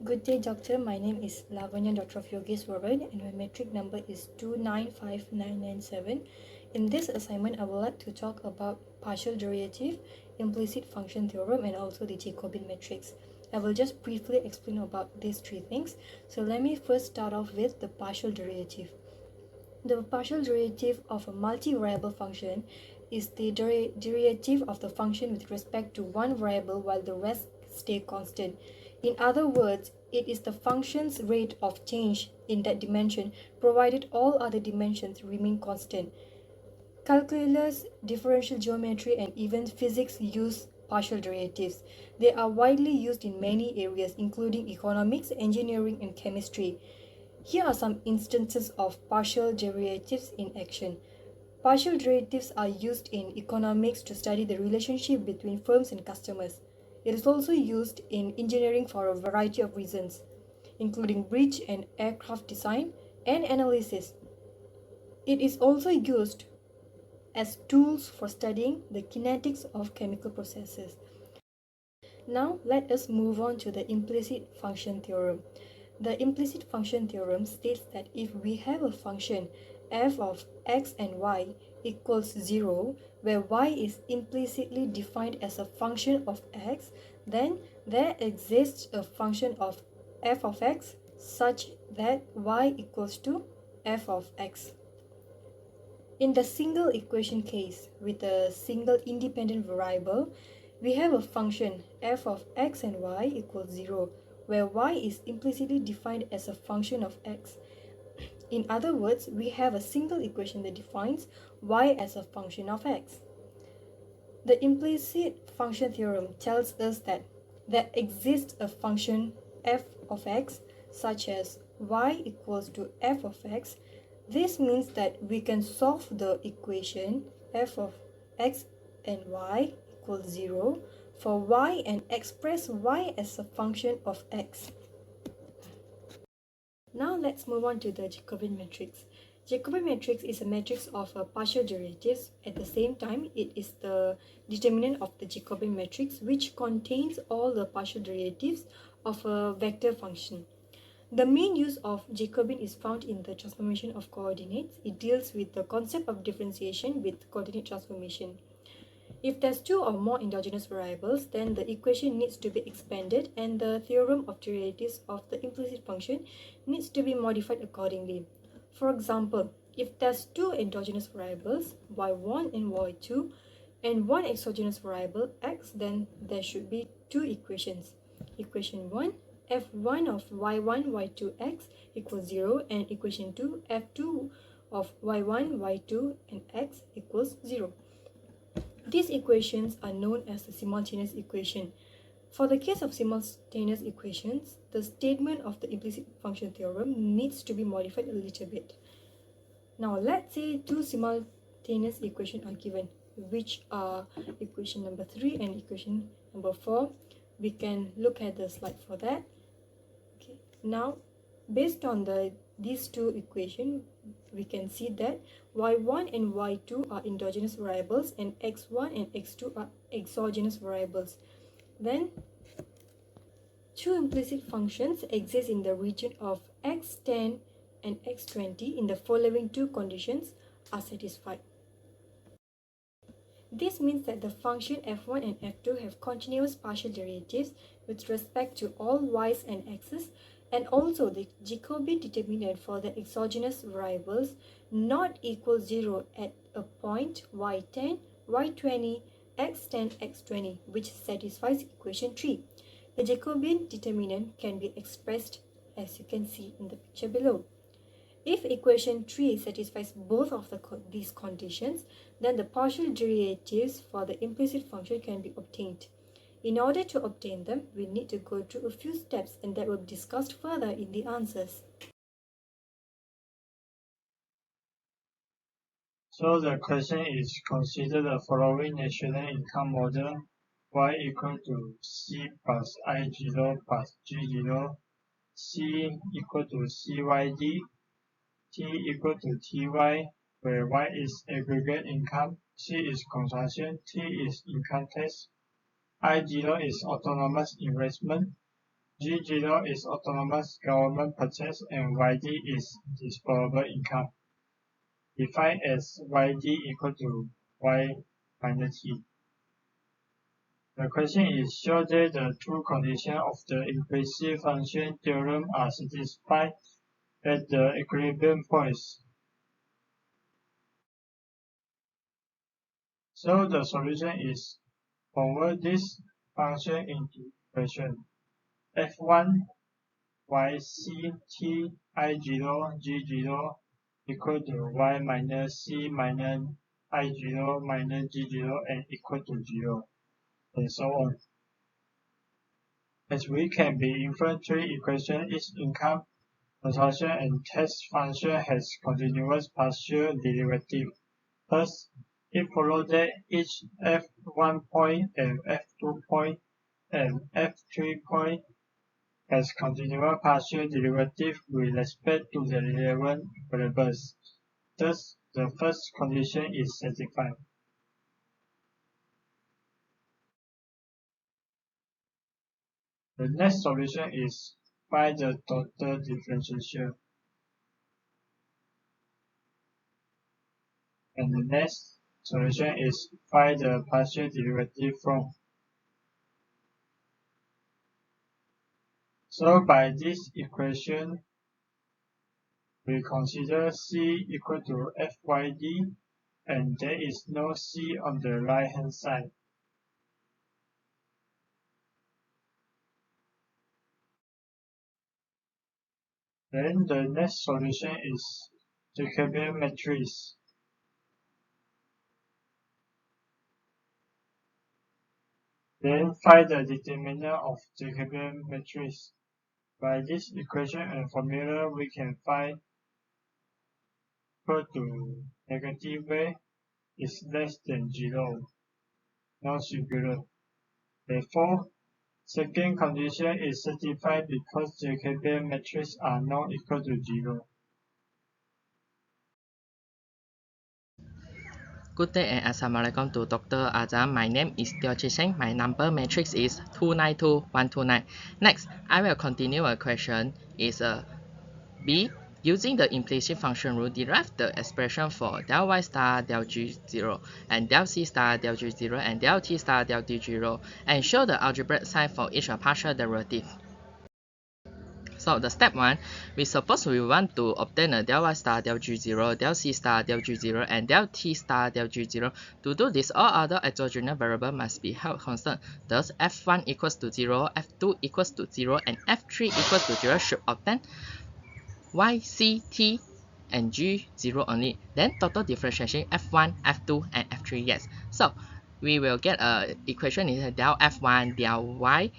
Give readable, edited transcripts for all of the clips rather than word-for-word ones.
Good day, doctor. My name is Lavanya, Dr. of Yogeshwaran, and my metric number is 295997. In this assignment, I would like to talk about partial derivative, implicit function theorem, and also the Jacobian matrix. I will just briefly explain about these three things. So let me first start off with the partial derivative. The partial derivative of a multivariable function is the derivative of the function with respect to one variable while the rest stay constant. In other words, it is the function's rate of change in that dimension provided all other dimensions remain constant. Calculus, differential geometry, and even physics use partial derivatives. They are widely used in many areas including economics, engineering, and chemistry. Here are some instances of partial derivatives in action. Partial derivatives are used in economics to study the relationship between firms and customers. It is also used in engineering for a variety of reasons, including bridge and aircraft design and analysis. It is also used as tools for studying the kinetics of chemical processes. Now let us move on to the implicit function theorem. The implicit function theorem states that if we have a function f of x and y equals 0, where y is implicitly defined as a function of x, then there exists a function of f of x such that y equals to f of x. In the single equation case with a single independent variable, we have a function f of x and y equals 0, where y is implicitly defined as a function of x. In other words, we have a single equation that defines y as a function of x. The implicit function theorem tells us that there exists a function f of x such as y equals to f of x. This means that we can solve the equation f of x and y equals 0 for y and express y as a function of x. Now let's move on to the Jacobian matrix. Jacobian matrix is a matrix of partial derivatives. At the same time, it is the determinant of the Jacobian matrix, which contains all the partial derivatives of a vector function. The main use of Jacobian is found in the transformation of coordinates. It deals with the concept of differentiation with coordinate transformation. If there's two or more endogenous variables, then the equation needs to be expanded and the theorem of derivatives of the implicit function needs to be modified accordingly. For example, if there's two endogenous variables, y1 and y2, and one exogenous variable, x, then there should be two equations. Equation 1, f1 of y1, y2, x equals 0, and equation 2, f2 of y1, y2, and x equals 0. These equations are known as the simultaneous equation. For the case of simultaneous equations, the statement of the implicit function theorem needs to be modified a little bit. Now, let's say two simultaneous equations are given, which are equation number 3 and equation number 4. We can look at the slide for that. Okay. Now, based on these two equations, we can see that y1 and y2 are endogenous variables and x1 and x2 are exogenous variables. Then, two implicit functions exist in the region of x10 and x20 in the following two conditions are satisfied. This means that the function f1 and f2 have continuous partial derivatives with respect to all y's and x's, and also the Jacobian determinant for the exogenous variables not equal 0 at a point y10, y20, x10, x20, which satisfies equation 3. The Jacobian determinant can be expressed as you can see in the picture below. If equation 3 satisfies both of these conditions, then the partial derivatives for the implicit function can be obtained. In order to obtain them, we need to go through a few steps, and that will be discussed further in the answers. So the question is, consider the following national income model: y equal to c plus I0 plus G0, c equal to CYD, T equal to TY, where Y is aggregate income, C is consumption, T is income tax, I0 is autonomous investment, G0 is autonomous government purchase and YD is disposable income, defined as YD equal to Y minus T. The question is, show that the two conditions of the implicit function theorem are satisfied at the equilibrium points. So the solution is convert this function into equation f1 y c t I0 g0 equal to y minus c minus I0 minus g0 and equal to 0, and so on. As we can be infer three equations, each income, consumption, and test function has continuous partial derivative. Thus, it follows that each f1 point and f2 point and f3 point has continuous partial derivative with respect to the relevant variables. Thus, the first condition is satisfied. The next solution is find the total differential. And the next solution is find the partial derivative from. So by this equation, we consider C equal to FYD, and there is no C on the right hand side. Then the next solution is Jacobian matrix. Then find the determinant of Jacobian matrix. By this equation and formula, we can find equal to negative y is less than 0, non-singular. Therefore, second condition is satisfied because Jacobian matrices are not equal to 0. Good day and assalamualaikum to Dr. Azam. My name is Teo Chiseng. My number matrix is 292129. Next, I will continue a question is B. Using the implicit function rule, derive the expression for del y star del g0 and del c star del g0 and del t star del d0 and show the algebraic sign for each partial derivative. So the step 1, we suppose we want to obtain a del y star del g0, del c star del g0, and del t star del g0. To do this, all other exogenous variables must be held constant. Thus, f1 equals to 0, f2 equals to 0, and f3 equals to 0 should obtain y, c, t, and g0 only. Then total differentiation f1, f2, and f3, yes. So we will get a equation is del f1 del y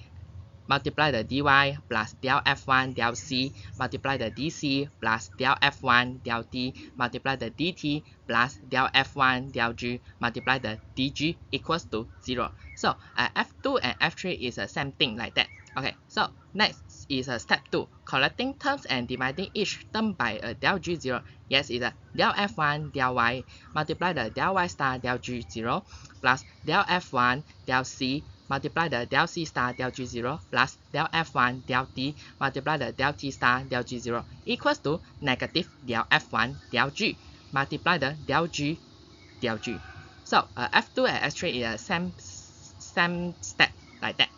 multiply the dy plus del f1 del c multiply the dc plus del f1 del t multiply the dt plus del f1 del g multiply the dg equals to 0. So f2 and f3 is the same thing like that. Okay, so next is step 2, collecting terms and dividing each term by a del g0. Yes, it's a del f1 del y multiply the del y star del g0 plus del f1 del c multiply the del c star del g0 plus del f1 del t multiply the del t star del g0 equals to negative del f1 del g multiply the del g del g. So f2 and f3 is the same step like that.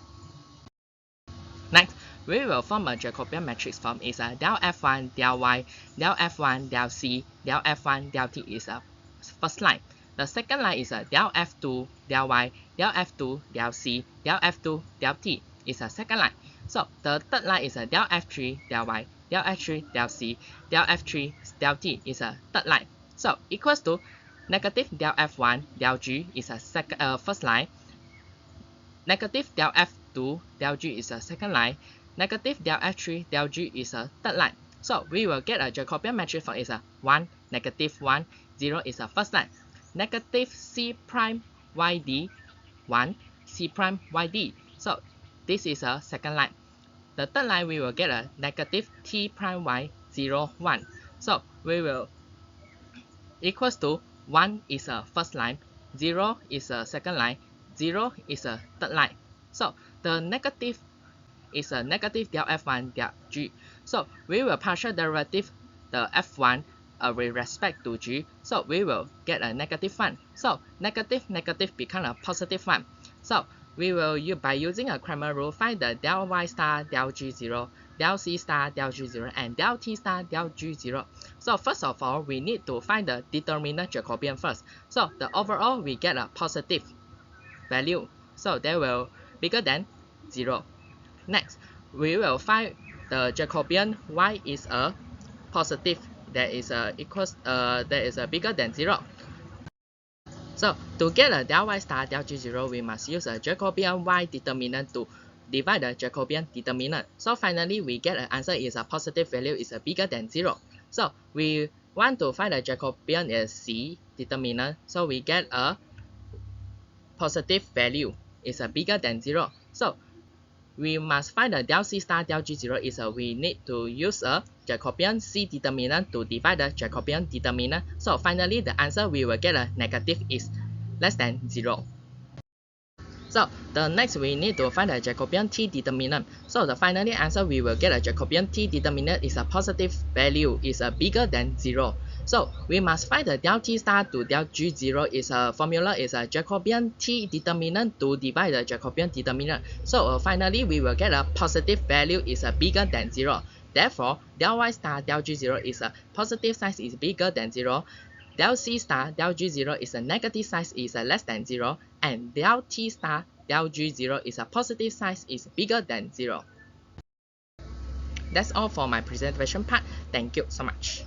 Next, we will form a Jacobian matrix form is del f1 del y, del f1 del c, del f1 del t is a first line. The second line is del f2 del y, del f2 del c, del f2 del t is a second line. So the third line is del f3 del y, del f3 del c, del f3 del t is a third line. So equals to negative del f1 del g is a first line. Negative del f2 del g is a second line. Negative del f3 del g is a third line. So we will get a Jacobian matrix for is a 1, negative 1, 0 is a first line. Negative c prime yd 1, c prime yd. So this is a second line. The third line we will get a negative t prime y 0, 1. So we will equals to 1 is a first line, 0 is a second line, 0 is a third line. So the negative is a negative del f1 del g. So we will partial derivative the f1 with respect to g. So we will get a negative 1. So negative become a positive 1. So we will by using a Cramer rule find the del y star del g0, del c star del g0, and del t star del g0. So first of all, we need to find the determinant Jacobian first. So the overall we get a positive value. So they will bigger than 0. Next, we will find the Jacobian y is a positive that is a bigger than 0. So to get a del y star del g0, we must use a Jacobian y determinant to divide the Jacobian determinant. So finally, we get an answer is a positive value is a bigger than 0. So we want to find the Jacobian is c determinant. So we get a positive value is a bigger than 0. So we must find the del c star del g0 is we need to use a Jacobian c determinant to divide the Jacobian determinant. So finally, the answer we will get a negative is less than 0. So the next we need to find a Jacobian t determinant. So the finally answer we will get a Jacobian t determinant is a positive value is a bigger than 0. So we must find the del t star to del g0 is a formula is a Jacobian t determinant to divide the Jacobian determinant. So finally we will get a positive value is a bigger than 0. Therefore, del y star del g0 is a positive size is bigger than 0. Del c star del g0 is a negative size is less than 0, and del t star del g0 is a positive size is bigger than 0. That's all for my presentation part. Thank you so much.